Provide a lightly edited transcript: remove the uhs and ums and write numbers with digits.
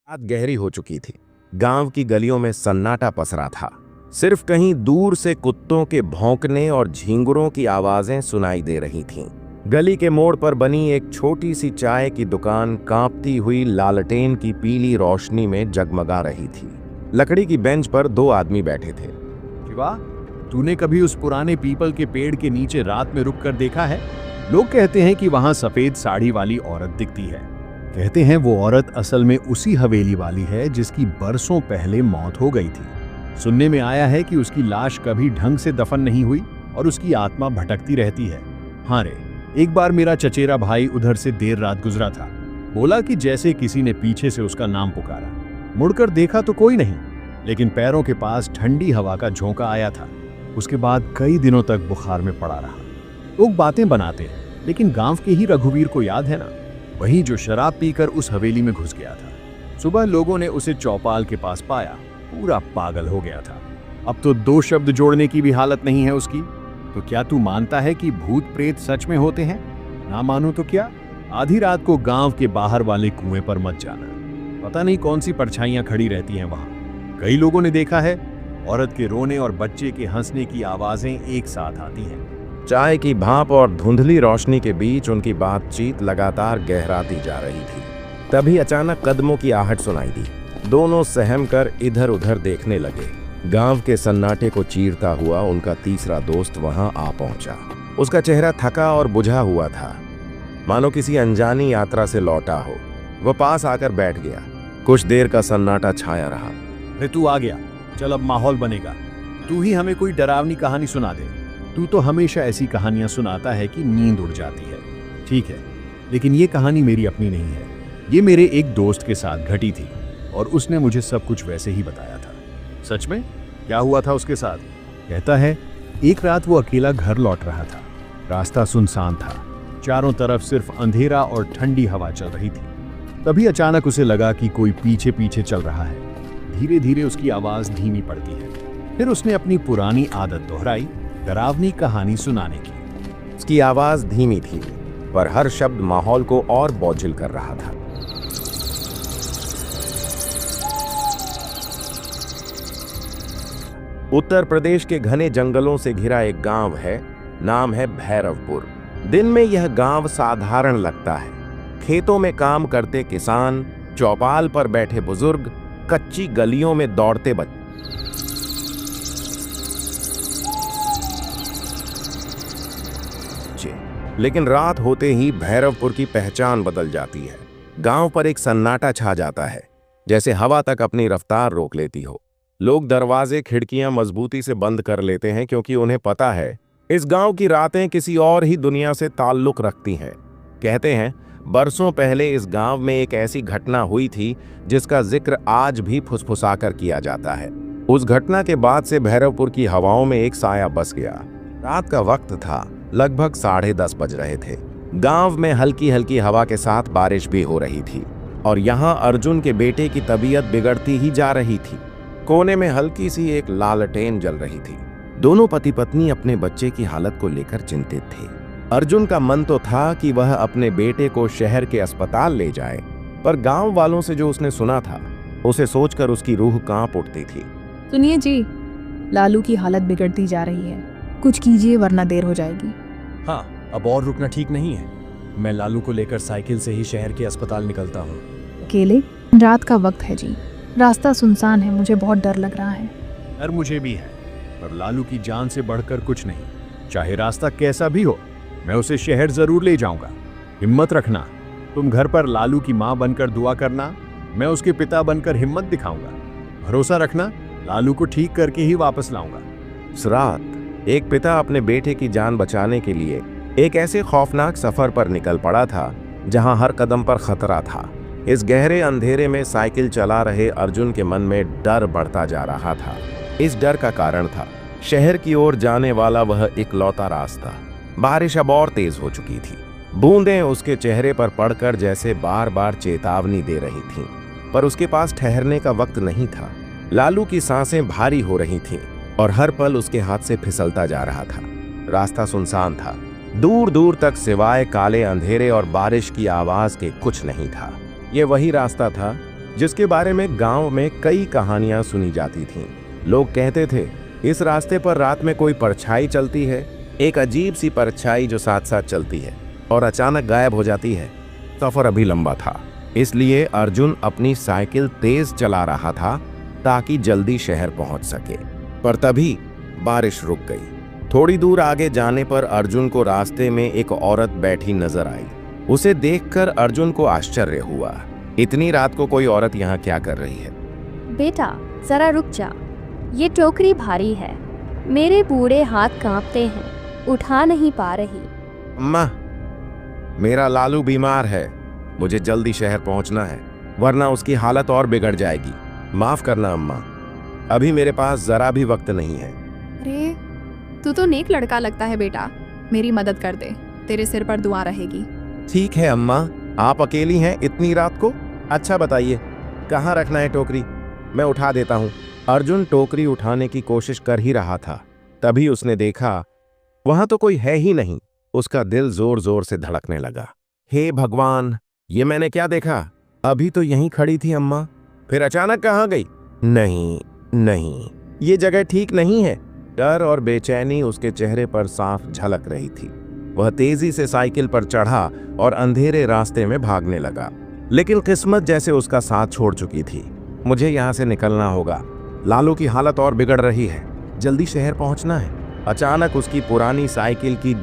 रात गहरी हो चुकी थी। गांव की गलियों में सन्नाटा पसरा था। सिर्फ कहीं दूर से कुत्तों के भौंकने और झींगुरों की आवाजें सुनाई दे रही थीं। गली के मोड़ पर बनी एक छोटी सी चाय की दुकान कांपती हुई लालटेन की पीली रोशनी में जगमगा रही थी। लकड़ी की बेंच पर दो आदमी बैठे थे। शिवा, तूने कभी उस पुराने पीपल के पेड़ के नीचे रात में रुक कर देखा है? लोग कहते हैं कि वहां सफेद साड़ी वाली औरत दिखती है। कहते हैं वो औरत असल में उसी हवेली वाली है जिसकी बरसों पहले मौत हो गई थी। सुनने में आया है कि उसकी लाश कभी ढंग से दफन नहीं हुई और उसकी आत्मा भटकती रहती है। हाँ रे, एक बार मेरा चचेरा भाई उधर से देर रात गुजरा था। बोला कि जैसे किसी ने पीछे से उसका नाम पुकारा। मुड़कर देखा तो कोई नहीं, लेकिन पैरों के पास ठंडी हवा का झोंका आया था। उसके बाद कई दिनों तक बुखार में पड़ा रहा। लोग बातें बनाते हैं, लेकिन गांव के ही रघुवीर को याद है ना, वही जो शराब पीकर उस हवेली में घुस गया था। सुबह लोगों ने उसे चौपाल के पास पाया, पूरा पागल हो गया था। अब तो दो शब्द जोड़ने की भी हालत नहीं है उसकी। तो क्या तू मानता है कि भूत प्रेत सच में होते हैं? ना मानो तो क्या, आधी रात को गांव के बाहर वाले कुएं पर मत जाना। पता नहीं कौन सी परछाइयां खड़ी रहती हैं वहां। कई लोगों ने देखा है, औरत के रोने और बच्चे के हंसने की आवाजें एक साथ आती हैं। चाय की भाप और धुंधली रोशनी के बीच उनकी बातचीत लगातार गहराती जा रही थी। तभी अचानक कदमों की आहट सुनाई दी। दोनों सहम कर इधर उधर देखने लगे। गांव के सन्नाटे को चीरता हुआ उनका तीसरा दोस्त वहां आ पहुंचा। उसका चेहरा थका और बुझा हुआ था, मानो किसी अनजानी यात्रा से लौटा हो। वह पास आकर बैठ गया। कुछ देर का सन्नाटा छाया रहा। अरे तू आ गया, चल अब माहौल बनेगा। तू ही हमें कोई डरावनी कहानी सुना दे। तू तो हमेशा ऐसी कहानियां सुनाता है कि नींद उड़ जाती है। ठीक है, लेकिन ये कहानी मेरी अपनी नहीं है। ये मेरे एक दोस्त के साथ घटी थी और उसने मुझे सब कुछ वैसे ही बताया था। सच में? क्या हुआ था उसके साथ? कहता है, एक रात वो अकेला घर लौट रहा था। रास्ता सुनसान था, चारों तरफ सिर्फ अंधेरा और ठंडी हवा चल रही थी। तभी अचानक उसे लगा कि कोई पीछे पीछे चल रहा है। धीरे धीरे उसकी आवाज धीमी पड़ती है। फिर उसने अपनी पुरानी आदत दोहराई, डरावनी कहानी सुनाने की। उसकी आवाज धीमी थी, पर हर शब्द माहौल को और बोझिल कर रहा था। उत्तर प्रदेश के घने जंगलों से घिरा एक गांव है, नाम है भैरवपुर। दिन में यह गांव साधारण लगता है। खेतों में काम करते किसान, चौपाल पर बैठे बुजुर्ग, कच्ची गलियों में दौड़ते बच्चे। लेकिन रात होते ही भैरवपुर की पहचान बदल जाती है। गांव पर एक सन्नाटा छा जाता है, जैसे हवा तक अपनी रफ्तार रोक लेती हो। लोग दरवाजे खिड़कियां मजबूती से बंद कर लेते हैं, क्योंकि उन्हें पता है इस गांव की रातें किसी और ही दुनिया से ताल्लुक रखती हैं। कहते हैं, बरसों पहले इस गांव में एक ऐसी घटना हुई थी जिसका जिक्र आज भी फुसफुसाकर किया जाता है। उस घटना के बाद से भैरवपुर की हवाओं में एक साया बस गया। रात का वक्त था, लगभग 10:30 बज रहे थे। गांव में हल्की हल्की हवा के साथ बारिश भी हो रही थी और यहाँ अर्जुन के बेटे की तबीयत बिगड़ती ही जा रही थी। कोने में हल्की सी एक लालटेन जल रही थी। दोनों पति पत्नी अपने बच्चे की हालत को लेकर चिंतित थे। अर्जुन का मन तो था कि वह अपने बेटे को शहर के अस्पताल ले जाए, पर गांव वालों से जो उसने सुना था, उसे सोचकर उसकी रूह कांप उठती थी। सुनिए जी, लालू की हालत बिगड़ती जा रही है। कुछ कीजिए वरना देर हो जाएगी। हाँ, अब और रुकना ठीक नहीं है। मैं लालू को लेकर साइकिल से ही शहर के अस्पताल निकलता हूँ। अकेले? रात का वक्त है जी, रास्ता सुनसान है, मुझे बहुत डर लग रहा है। डर मुझे भी है, पर लालू की जान से बढ़कर कुछ नहीं। चाहे रास्ता कैसा भी हो, मैं उसे शहर जरूर ले जाऊंगा। हिम्मत रखना। तुम घर पर लालू की माँ बनकर दुआ करना, मैं उसके पिता बनकर हिम्मत दिखाऊंगा। भरोसा रखना, लालू को ठीक करके ही वापस लाऊंगा। उस रात एक पिता अपने बेटे की जान बचाने के लिए एक ऐसे खौफनाक सफर पर निकल पड़ा था जहां हर कदम पर खतरा था। इस गहरे अंधेरे में साइकिल चला रहे अर्जुन के मन में डर बढ़ता जा रहा था। इस डर का कारण था शहर की ओर जाने वाला वह इकलौता रास्ता। बारिश अब और तेज हो चुकी थी। बूंदें उसके चेहरे पर पड़कर जैसे बार बार चेतावनी दे रही थीं, पर उसके पास ठहरने का वक्त नहीं था। लालू की सांसें भारी हो रही थीं और हर पल उसके हाथ से फिसलता जा रहा था। रास्ता सुनसान था। दूर दूर तक सिवाय काले अंधेरे और बारिश की आवाज के कुछ नहीं था। ये वही रास्ता था जिसके बारे में गांव में कई कहानियां सुनी जाती थीं। लोग कहते थे इस रास्ते पर रात में कोई परछाई चलती है, एक अजीब सी परछाई जो साथ साथ चलती है और अचानक गायब हो जाती है। सफर अभी लंबा था, इसलिए अर्जुन अपनी साइकिल तेज चला रहा था ताकि जल्दी शहर पहुंच सके। पर तभी बारिश रुक गई। थोड़ी दूर आगे जाने पर अर्जुन को रास्ते में एक औरत बैठी नजर आई। उसे देखकर अर्जुन को आश्चर्य हुआ। इतनी रात को कोई औरत यहाँ क्या कर रही है? बेटा जरा रुक जा, ये टोकरी भारी है, मेरे बूढ़े हाथ कांपते हैं, उठा नहीं पा रही। अम्मा, मेरा लालू बीमार है, मुझे जल्दी शहर पहुंचना है, वरना उसकी हालत और बिगड़ जाएगी। माफ करना अम्मा, अभी मेरे पास जरा भी वक्त नहीं है। अरे तू तो नेक लड़का लगता है बेटा, मेरी मदद कर दे, तेरे सिर पर दुआ रहेगी। ठीक है अम्मा, आप अकेली हैं इतनी रात को? अच्छा बताइए कहाँ रखना है टोकरी, मैं उठा देता हूँ। अर्जुन टोकरी उठाने की कोशिश कर ही रहा था, तभी उसने देखा वहां तो कोई है ही नहीं। उसका दिल जोर जोर से धड़कने लगा। हे भगवान, ये मैंने क्या देखा? अभी तो यहीं खड़ी थी अम्मा, फिर अचानक कहाँ गई? नहीं नहीं, ये जगह ठीक नहीं है। डर और बेचैनी उसके चेहरे पर साफ झलक रही थी। वह तेजी से साइकिल पर चढ़ा और अंधेरे रास्ते में भागने लगा, लेकिन किस्मत जैसे उसका साथ छोड़ चुकी थी। मुझे यहाँ से निकलना होगा, लालू की हालत और बिगड़ रही है, जल्दी शहर पहुंचना है। अचानक उसकी पुरानी साइकिल की